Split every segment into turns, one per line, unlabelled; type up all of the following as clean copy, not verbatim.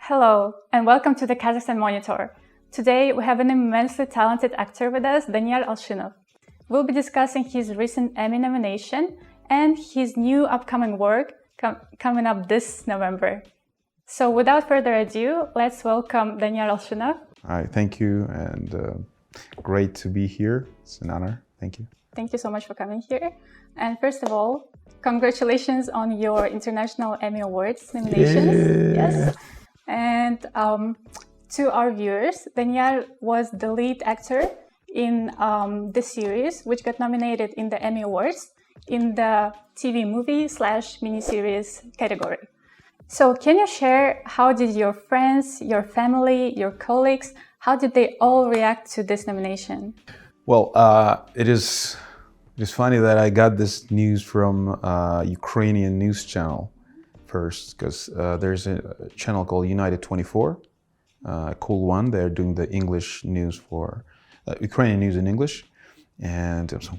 Hello, and welcome to the Kazakhstan Monitor. Today, we have an immensely talented actor with us, Daniyar Alshinov. We'll be discussing his recent Emmy nomination and his new upcoming work coming up this November. So without further ado, let's welcome Daniyar Alshinov.
Hi, thank you, and great to be here. It's an honor. Thank you.
Thank you so much for coming here. And first of all, congratulations on your International Emmy Awards nominations.
Yeah.
Yes. And to our viewers, Daniyar was the lead actor in this series, which got nominated in the Emmy Awards in the TV movie/miniseries category. So can you share how did your friends, your family, your colleagues, how did they all react to this nomination?
Well, it is funny that I got this news from Ukrainian news channel first, because there's a channel called United 24, cool one. They're doing the English news for Ukrainian news in English, and some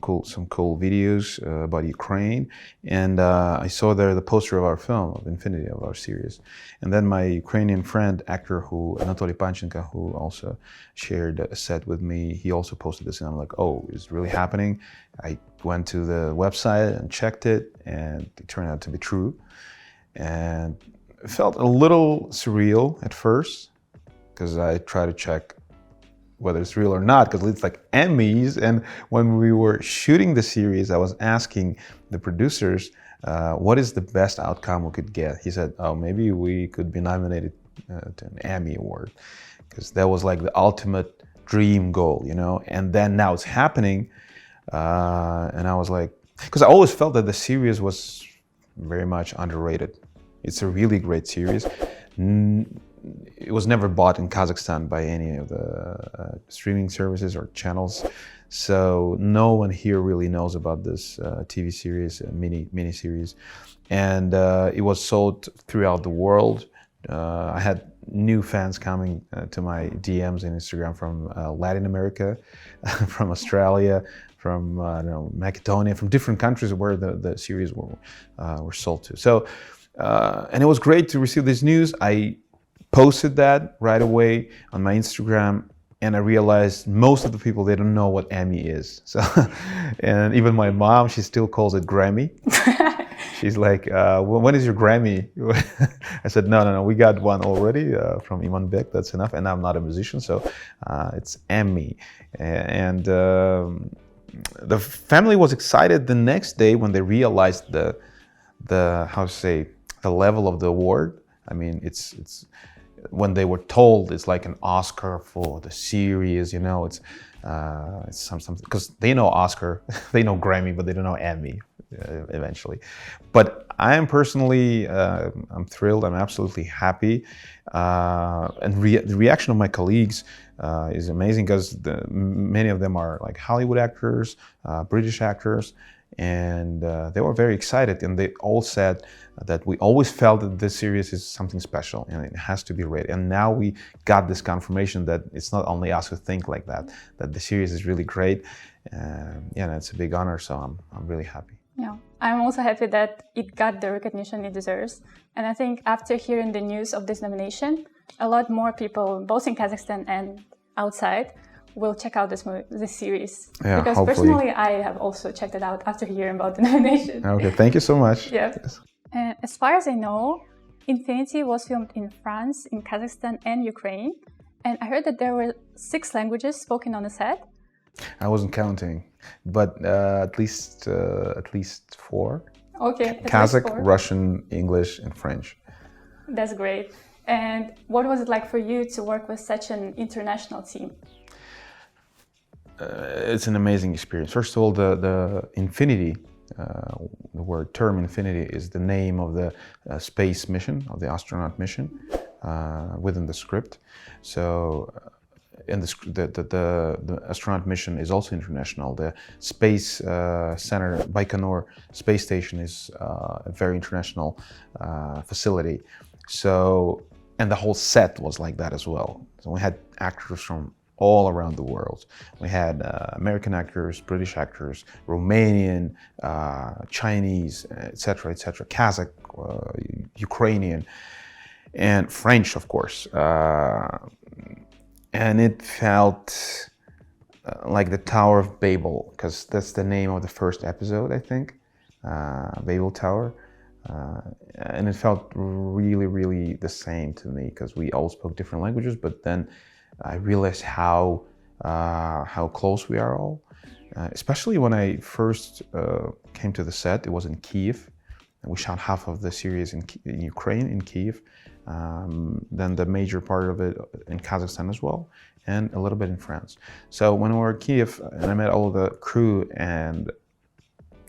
cool videos about Ukraine. And I saw there the poster of our film, of Infinity, of our series. And then my Ukrainian friend, actor Anatoly Panchenko, who also shared a set with me, he also posted this, and I'm like, oh, it's really happening. I went to the website and checked it, and it turned out to be true. And it felt a little surreal at first, because I try to check whether it's real or not, because it's like Emmys. And when we were shooting the series, I was asking the producers, what is the best outcome we could get? He said, oh, maybe we could be nominated to an Emmy Award, because that was like the ultimate dream goal, you know? And then now it's happening. And I was like, because I always felt that the series was very much underrated. It's a really great series. It was never bought in Kazakhstan by any of the streaming services or channels, so no one here really knows about this TV series, mini series, and it was sold throughout the world. I had new fans coming to my DMs in Instagram from Latin America, from Australia, from Macedonia, from different countries where the series were sold to. So, and it was great to receive this news. I posted that right away on my Instagram, and I realized most of the people, they don't know what Emmy is. So, and even my mom, she still calls it Grammy. She's like, when is your Grammy? I said, no, we got one already from Iman Bek, that's enough. And I'm not a musician, so it's Emmy. And the family was excited the next day when they realized the level of the award. I mean, it's when they were told it's like an Oscar for the series, you know, it's something, because they know Oscar, they know Grammy, but they don't know Emmy eventually. But I am personally, I'm thrilled, I'm absolutely happy. And the reaction of my colleagues is amazing, because many of them are like Hollywood actors, British actors, and they were very excited, and they all said that we always felt that this series is something special and it has to be rated. And now we got this confirmation that it's not only us who think like that the series is really great. Yeah, it's a big honor, so I'm really happy.
Yeah, I'm also happy that it got the recognition it deserves. And I think after hearing the news of this nomination, a lot more people, both in Kazakhstan and outside, will check out this series.
Yeah,
because
hopefully.
Personally, I have also checked it out after hearing about the nomination.
Okay, thank you so much.
Yeah.
Yes.
As far as I know, Infinity was filmed in France, in Kazakhstan, and Ukraine. And I heard that there were 6 languages spoken on the set.
I wasn't counting, but at least 4.
Okay.
Kazakh,
4.
Russian, English, and French.
That's great. And what was it like for you to work with such an international team?
It's an amazing experience. First of all, the Infinity, the term Infinity is the name of the space mission, of the astronaut mission within the script. So, and the astronaut mission is also international. The space center, Baikonur space station, is a very international facility. So, and the whole set was like that as well. So we had actors from all around the world. We had American actors, British actors, Romanian, Chinese, etc., Kazakh, Ukrainian. and French, of course. And it felt like the Tower of Babel, because that's the name of the first episode, I think, Babel Tower. And it felt really, really the same to me, because we all spoke different languages, but then I realized how close we are all. Especially when I first came to the set, it was in Kiev. We shot half of the series in Ukraine, in Kiev. Then the major part of it in Kazakhstan as well, and a little bit in France. So when we were in Kiev, and I met all the crew, and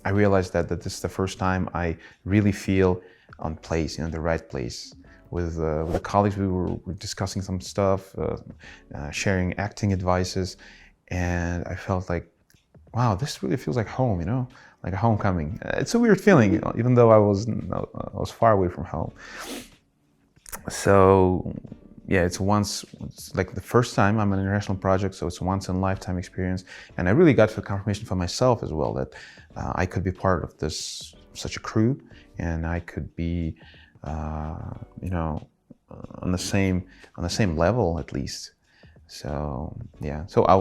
I realized that this is the first time I really feel on place, the right place. With the colleagues, we were discussing some stuff, sharing acting advices, and I felt like, wow, this really feels like home, like a homecoming. It's a weird feeling, even though I was far away from home. So yeah, it's like the first time I'm on an international project, so it's a once in a lifetime experience. And I really got the confirmation for myself as well that I could be part of such a crew, and I could be, on the same level at least. So yeah, so I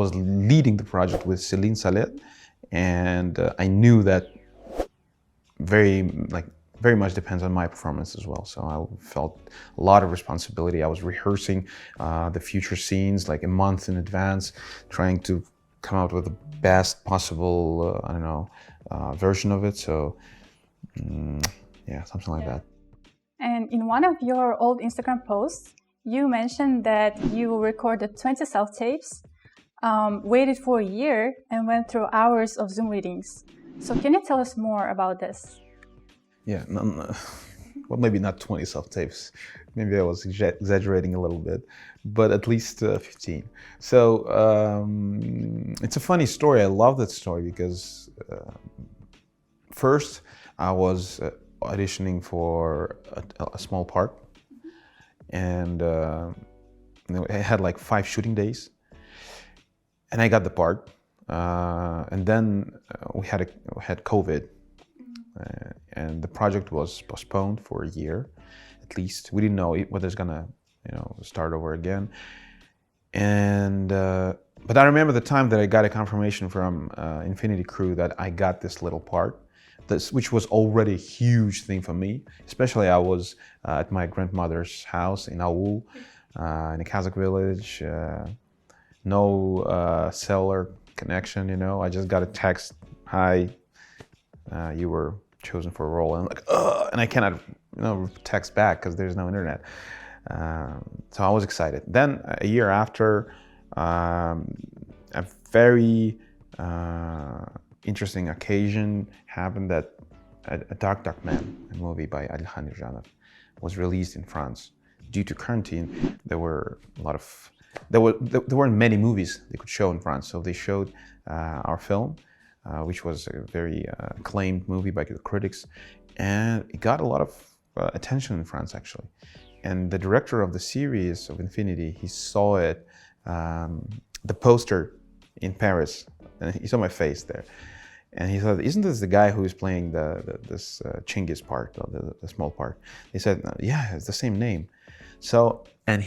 was leading the project with Celine Salet, and I knew that very much depends on my performance as well. So I felt a lot of responsibility. I was rehearsing the future scenes like a month in advance, trying to come out with the best possible, version of it. So yeah, something like that.
And in one of your old Instagram posts, you mentioned that you recorded 20 self-tapes, waited for a year, and went through hours of Zoom readings. So can you tell us more about this?
Yeah, well, maybe not 20 self-tapes. Maybe I was exaggerating a little bit, but at least 15. So it's a funny story. I love that story because first I was auditioning for a small part, and I had like 5 shooting days, and I got the part, and then we had COVID. And the project was postponed for a year, at least. We didn't know whether it's gonna, start over again. And but I remember the time that I got a confirmation from Infinity crew that I got this little part, which was already a huge thing for me. Especially I was at my grandmother's house in Aul, in a Kazakh village. No cellular connection, I just got a text, "Hi, you were chosen for a role," and I'm like, ugh, and I cannot, text back because there's no internet. So I was excited. Then a year after, a very interesting occasion happened that a Dark Man, a movie by Arlan, was released in France. Due to quarantine, there weren't many movies they could show in France, so they showed our film. Which was a very acclaimed movie by the critics, and it got a lot of attention in France actually. And the director of the series of Infinity, he saw it, the poster in Paris, and he saw my face there, and he thought, "Isn't this the guy who is playing this Chinggis part, the small part?" He said, "Yeah, it's the same name." So, and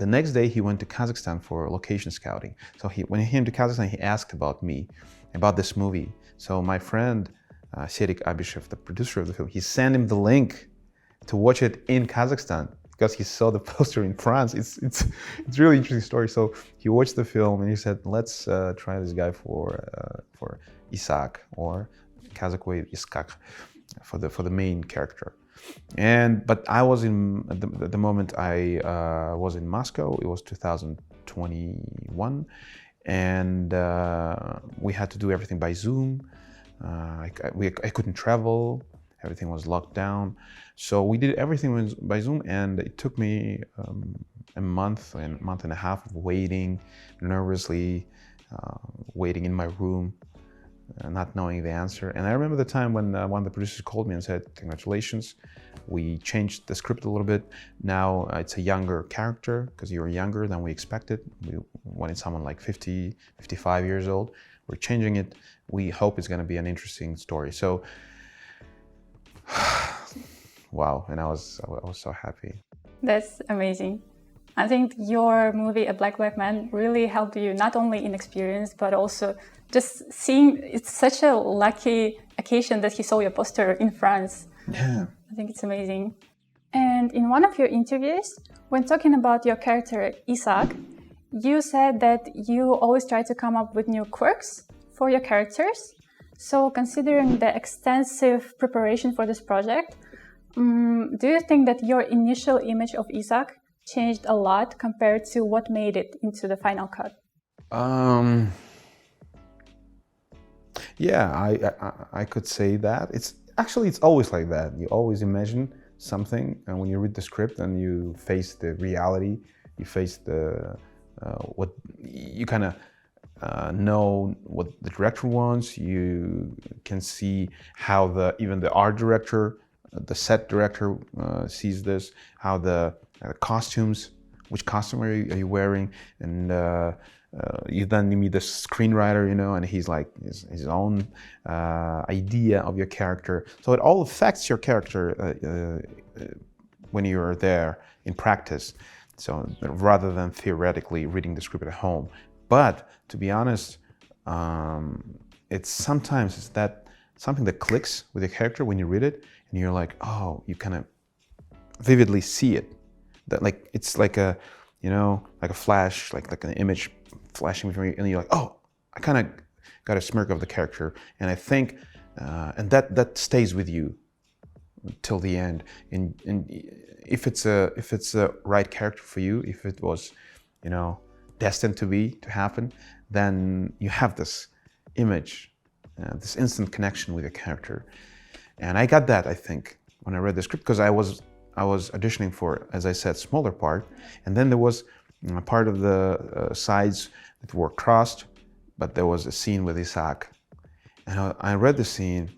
the next day he went to Kazakhstan for location scouting. So when he came to Kazakhstan, he asked about me, about this movie. So my friend, Serik Abishev, the producer of the film, he sent him the link to watch it in Kazakhstan because he saw the poster in France. It's a really interesting story. So he watched the film and he said, "Let's try this guy for Isak, or Kazakh way Iskak, for the main character." But I was at the moment I was in Moscow. It was 2021. And we had to do everything by Zoom. I couldn't travel. Everything was locked down. So we did everything by Zoom, and it took me a month and a half of waiting, nervously waiting in my room, not knowing the answer. And I remember the time when one of the producers called me and said, "Congratulations, we changed the script a little bit. Now it's a younger character because you're younger than we expected. We wanted someone like 50, 55 years old. We're changing it. We hope it's going to be an interesting story." So, wow, and I was so happy.
That's amazing. I think your movie, A Black Man, really helped you not only in experience, but also just seeing, it's such a lucky occasion that he saw your poster in France.
Yeah.
I think it's amazing. And in one of your interviews, when talking about your character, Isaac, you said that you always try to come up with new quirks for your characters. So considering the extensive preparation for this project, do you think that your initial image of Isaac changed a lot compared to what made it into the final cut?
Yeah, I could say that. It's always like that. You always imagine something, and when you read the script and you face the reality, you face the what you kind of know what the director wants. You can see how even the art director, the set director sees this, how the costumes, which costume are you wearing, and you then meet the screenwriter, and he's like his own idea of your character. So it all affects your character when you're there in practice. So rather than theoretically reading the script at home. But to be honest, sometimes that something that clicks with your character when you read it, and you're like, oh, you kind of vividly see it. That it's like a, like a flash, like an image flashing before you, and you're like, oh, I kind of got a smirk of the character, and I think, and that stays with you till the end. And if it's a right character for you, if it was, destined to happen, then you have this image, this instant connection with your character. And I got that, I think, when I read the script, because I was auditioning for, as I said, smaller part, and then there was a part of the sides that were crossed, but there was a scene with Isaac, and I read the scene,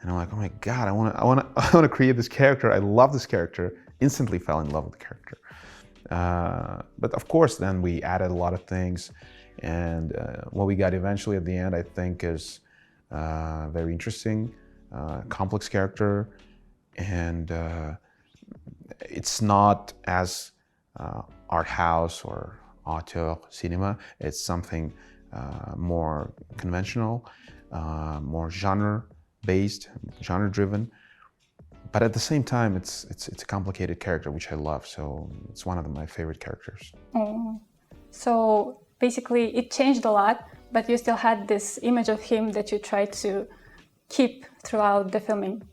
and I'm like, oh my God, I want to create this character. I love this character. Instantly fell in love with the character. But of course, then we added a lot of things, and what we got eventually at the end, I think, is very interesting, complex character, and it's not as art house or auteur cinema. It's something more conventional, more genre-based, genre-driven. But at the same time, it's a complicated character, which I love. So it's one of my favorite characters.
Oh. So basically, it changed a lot, but you still had this image of him that you tried to keep throughout the filming.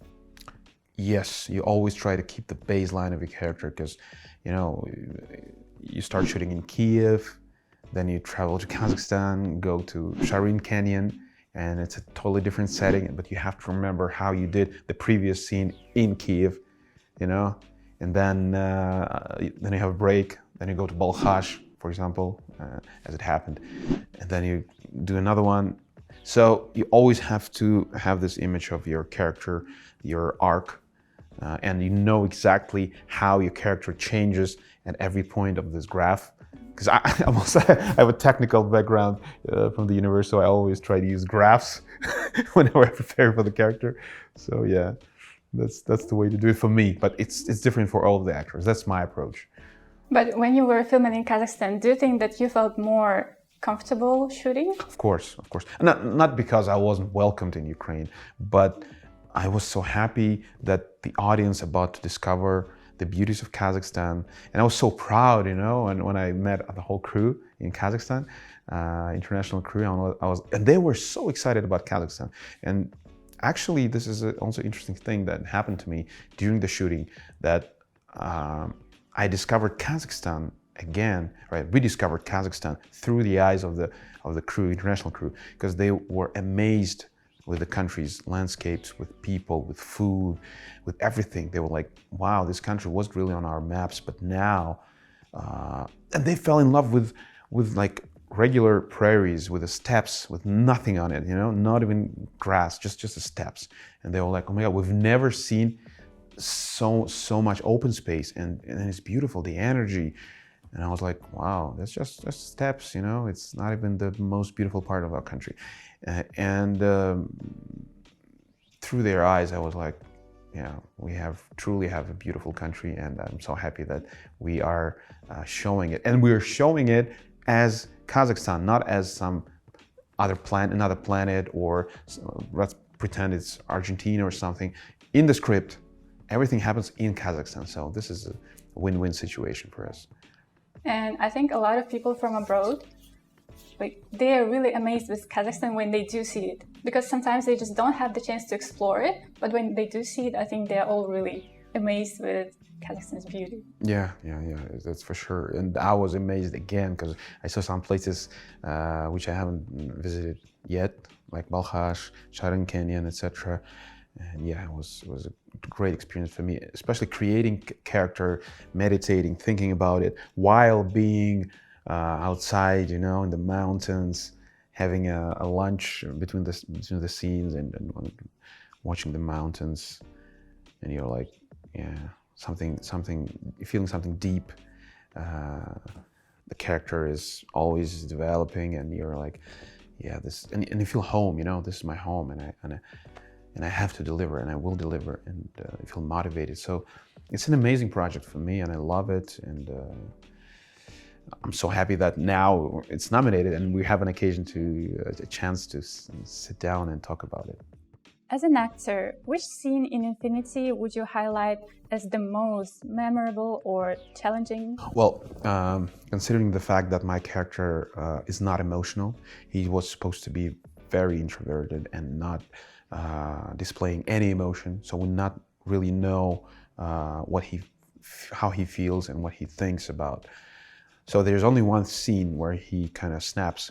Yes, you always try to keep the baseline of your character, because, you start shooting in Kiev, then you travel to Kazakhstan, go to Sharin Canyon, and it's a totally different setting, but you have to remember how you did the previous scene in Kiev, and then you have a break, then you go to Balkhash, for example, as it happened, and then you do another one. So you always have to have this image of your character, your arc, and you know exactly how your character changes at every point of this graph. Because I have a technical background from the universe, so I always try to use graphs whenever I prepare for the character. So yeah, that's the way to do it for me. But it's different for all of the actors. That's my approach.
But when you were filming in Kazakhstan, do you think that you felt more comfortable shooting?
Of course. Not because I wasn't welcomed in Ukraine, but I was so happy that the audience about to discover the beauties of Kazakhstan, and I was so proud, and when I met the whole crew in Kazakhstan, international crew, and they were so excited about Kazakhstan. And actually, this is also an interesting thing that happened to me during the shooting, that I discovered Kazakhstan again, right? Rediscovered Kazakhstan through the eyes of the crew, international crew, because they were amazed with the country's landscapes, with people, with food, with everything. They were like, wow, this country was really on our maps, but now, and they fell in love with like regular prairies, with the steppes, with nothing on it, not even grass, just the steppes. And they were like, oh my God, we've never seen so much open space, and it's beautiful, the energy. And I was like, wow, that's just steppes, it's not even the most beautiful part of our country. And through their eyes, I was like, yeah, we truly have a beautiful country, and I'm so happy that we are showing it. And we're showing it as Kazakhstan, not as some another planet, or let's pretend it's Argentina or something. In the script, everything happens in Kazakhstan, so this is a win-win situation for us.
And I think a lot of people from abroad, they are really amazed with Kazakhstan when they do see it, because sometimes they just don't have the chance to explore it, but when they do see it, I think they're all really amazed with Kazakhstan's beauty.
Yeah, that's for sure. And I was amazed again because I saw some places which I haven't visited yet, like Balkhash, Sharon Canyon, etc. And yeah, it was a great experience for me, especially creating character, meditating, thinking about it while being outside, in the mountains, having a lunch between the scenes, and watching the mountains, and you're like, yeah, feeling something deep. The character is always developing, and you're like, yeah, and you feel home. This is my home, and I have to deliver, and I will deliver, and I feel motivated. So it's an amazing project for me, and I love it, and I'm so happy that now it's nominated, and we have a chance to sit down and talk about it.
As an actor, which scene in Infinity would you highlight as the most memorable or challenging?
Well, considering the fact that my character is not emotional, he was supposed to be very introverted and not displaying any emotion, so we not really know how he feels and what he thinks about. So there's only one scene where he kind of snaps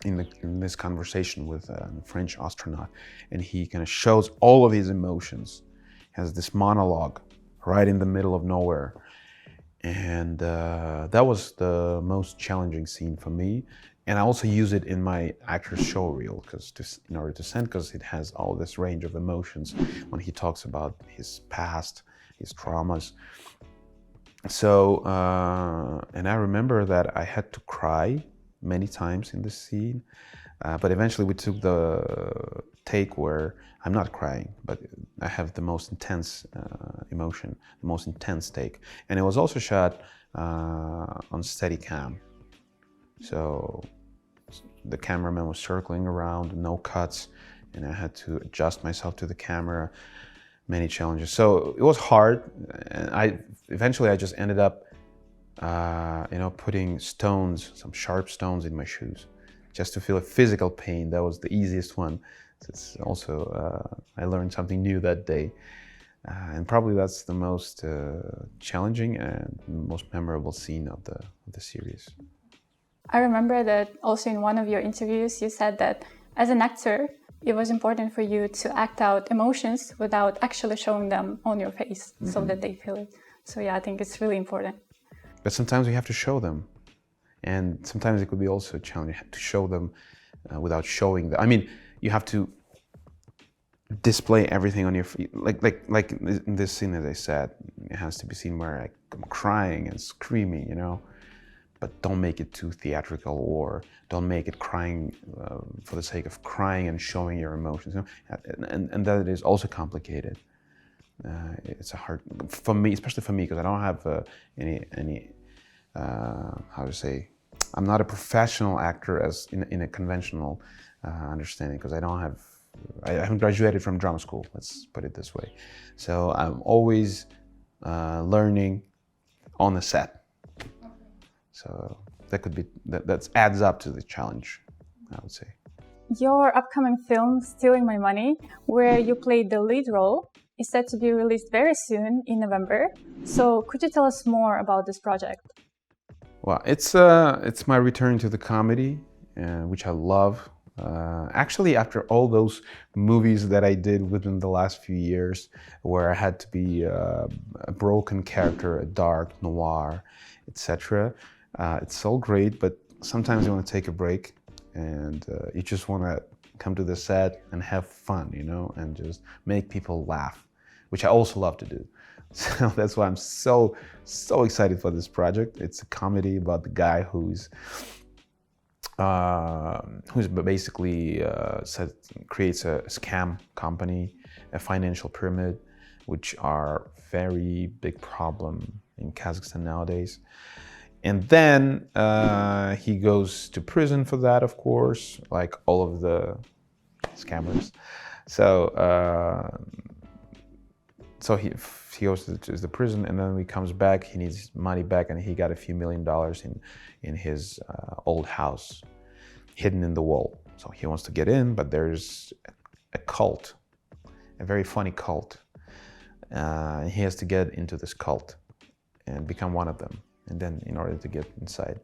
in this conversation with a French astronaut, and he kind of shows all of his emotions. He has this monologue right in the middle of nowhere, and that was the most challenging scene for me. And I also use it in my actor's show reel in order to send, because it has all this range of emotions when he talks about his past, his traumas. So, and I remember that I had to cry many times in this scene, but eventually we took the take where I'm not crying, but I have the most intense emotion, the most intense take. And it was also shot on Steadicam. So the cameraman was circling around, no cuts, and I had to adjust myself to the camera. Many challenges. So it was hard, and eventually I just ended up, putting some sharp stones in my shoes, just to feel a physical pain. That was the easiest one. So it's also, I learned something new that day, and probably that's the most challenging and most memorable scene of the series.
I remember that also in one of your interviews, you said that as an actor, it was important for you to act out emotions without actually showing them on your face, so that they feel it. So yeah, I think it's really important.
But sometimes we have to show them, and sometimes it could be also challenging to show them without showing them. I mean, you have to display everything on your feet, like in this scene, as I said, it has to be seen where I'm crying and screaming, but don't make it too theatrical, or don't make it crying for the sake of crying and showing your emotions. And that is also complicated. It's hard for me, especially for me, because I don't have any how to say, I'm not a professional actor as in a conventional understanding, because I haven't graduated from drama school. Let's put it this way. So I'm always learning on the set. So that adds up to the challenge, I would say.
Your upcoming film, Stealing My Money, where you played the lead role, is set to be released very soon in November. So could you tell us more about this project?
Well, it's my return to the comedy, which I love. Actually, after all those movies that I did within the last few years, where I had to be a broken character, a dark noir, etc., it's all great, but sometimes you want to take a break, and you just want to come to the set and have fun, and just make people laugh, which I also love to do. So that's why I'm so excited for this project. It's a comedy about the guy who's basically creates a scam company, a financial pyramid, which are very big problem in Kazakhstan nowadays. And then he goes to prison for that, of course, like all of the scammers. So he goes to the prison, and then he comes back. He needs his money back, and he got a few $1 million in his old house, hidden in the wall. So he wants to get in, but there's a cult, a very funny cult. He has to get into this cult and become one of them, and then in order to get inside.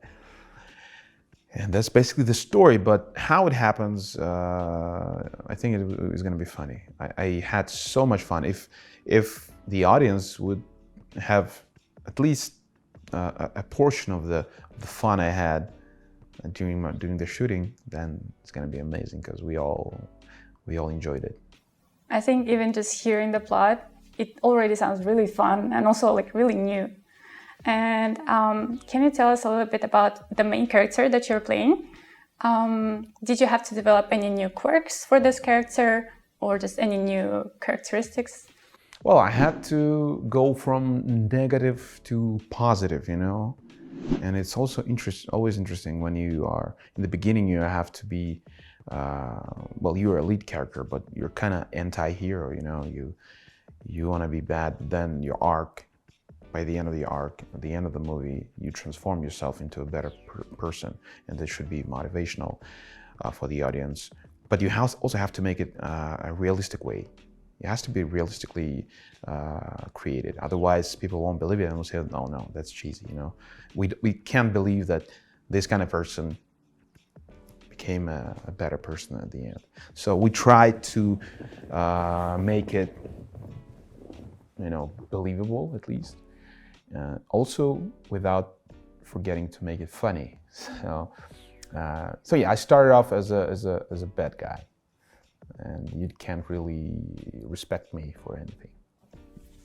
And that's basically the story, but how it happens, I think it is going to be funny. I had so much fun. If the audience would have at least a portion of the fun I had during the shooting, then it's going to be amazing, because we all enjoyed it.
I think even just hearing the plot, it already sounds really fun and also like really new. And can you tell us a little bit about the main character that you're playing? Did you have to develop any new quirks for this character, or just any new characteristics?
Well, I had to go from negative to positive, you know? And it's also always interesting when you are, in the beginning you have to be, well, you're a lead character, but you're kind of anti-hero, you know? You want to be bad, then your arc, by the end of the arc, at the end of the movie, you transform yourself into a better person, and this should be motivational for the audience. But you also have to make it a realistic way. It has to be realistically created. Otherwise, people won't believe it and will say, "Oh no, that's cheesy." You know, we can't believe that this kind of person became a better person at the end. So we try to make it, you know, believable at least. Also, without forgetting to make it funny. So yeah, I started off as a bad guy, and you can't really respect me for anything.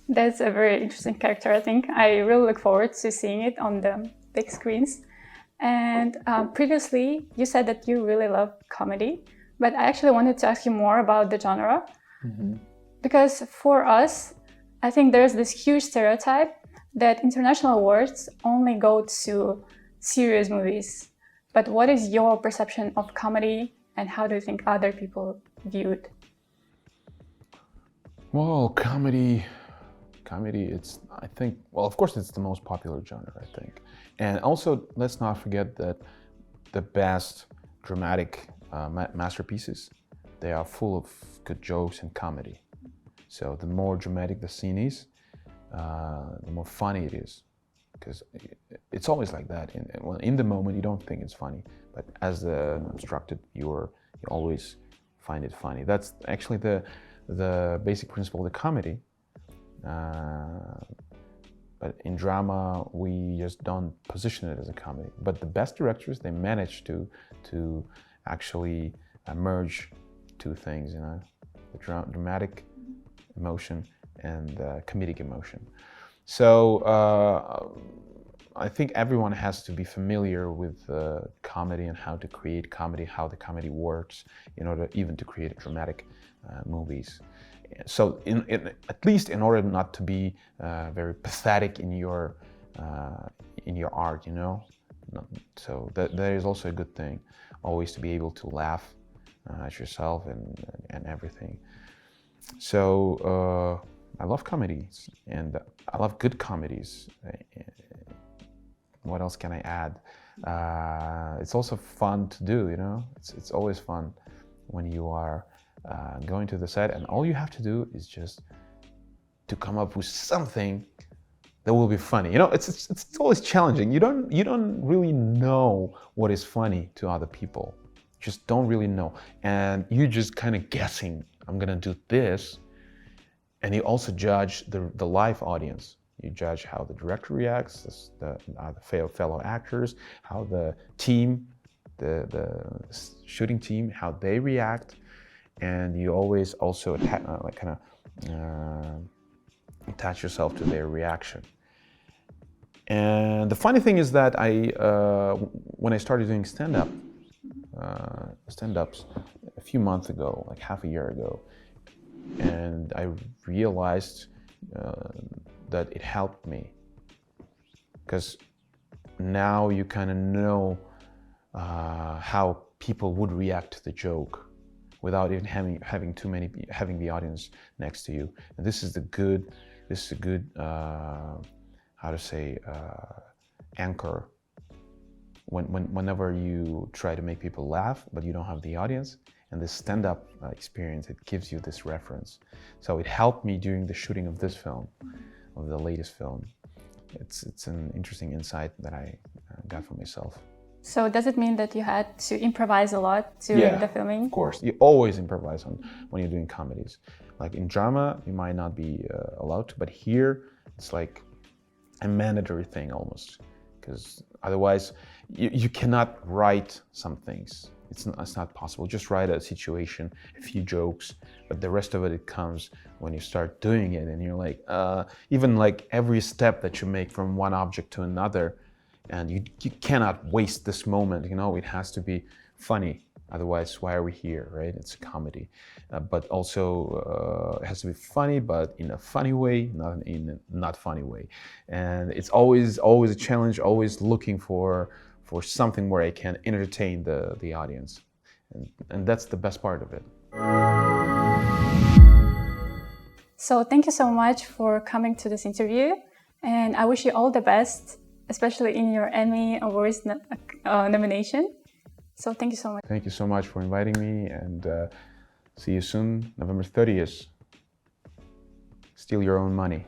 That's a very interesting character, I think. I really look forward to seeing it on the big screens. And previously, you said that you really love comedy, but I actually wanted to ask you more about the genre. Mm-hmm. Because for us, I think there's this huge stereotype that international awards only go to serious movies. But what is your perception of comedy, and how do you think other people view it?
Well, comedy, it's, I think, well, of course it's the most popular genre, I think. And also, let's not forget that the best dramatic masterpieces, they are full of good jokes and comedy. So the more dramatic the scene is, the more funny it is, because it's always like that. In the moment, you don't think it's funny, but as the instructed viewer, you always find it funny. That's actually the basic principle of the comedy. But in drama, we just don't position it as a comedy. But the best directors, they manage to actually merge two things, you know, the dramatic emotion and comedic emotion. So I think everyone has to be familiar with comedy and how to create comedy, how the comedy works, in order even to create dramatic movies. So at least in order not to be very pathetic in your art, you know. So that is also a good thing, always to be able to laugh at yourself and everything. So I love comedies, and I love good comedies. What else can I add? It's also fun to do, you know? It's always fun when you are going to the set, and all you have to do is just to come up with something that will be funny. You know, it's always challenging. You don't really know what is funny to other people. Just don't really know, and you're just kind of guessing. I'm gonna do this. And you also judge the live audience. You judge how the director reacts, the fellow actors, how the team, the shooting team, how they react, and you always also attach yourself to their reaction. And the funny thing is that when I started doing stand-ups a few months ago, like half a year ago, and I realized that it helped me, because now you kind of know how people would react to the joke without even having the audience next to you. And this is a good how to say anchor. Whenever you try to make people laugh, but you don't have the audience, and this stand-up experience, it gives you this reference. So it helped me during the shooting of this film, of the latest film. It's an interesting insight that I got for myself.
So does it mean that you had to improvise a lot during the filming?
Of course, you always improvise when you're doing comedies. Like in drama, you might not be allowed to, but here it's like a mandatory thing almost, because otherwise you cannot write some things. It's not possible. Just write a situation, a few jokes, but the rest of it comes when you start doing it, and you're like, even like every step that you make from one object to another, and you cannot waste this moment, you know, it has to be funny. Otherwise, why are we here, right? It's a comedy. But also, it has to be funny, but in a funny way, not in a not funny way. And it's always a challenge, always looking for something where I can entertain the audience. And that's the best part of it.
So thank you so much for coming to this interview. And I wish you all the best, especially in your Emmy Awards nomination. So thank you so much.
Thank you so much for inviting me, and see you soon, November 30th. Steal your own money.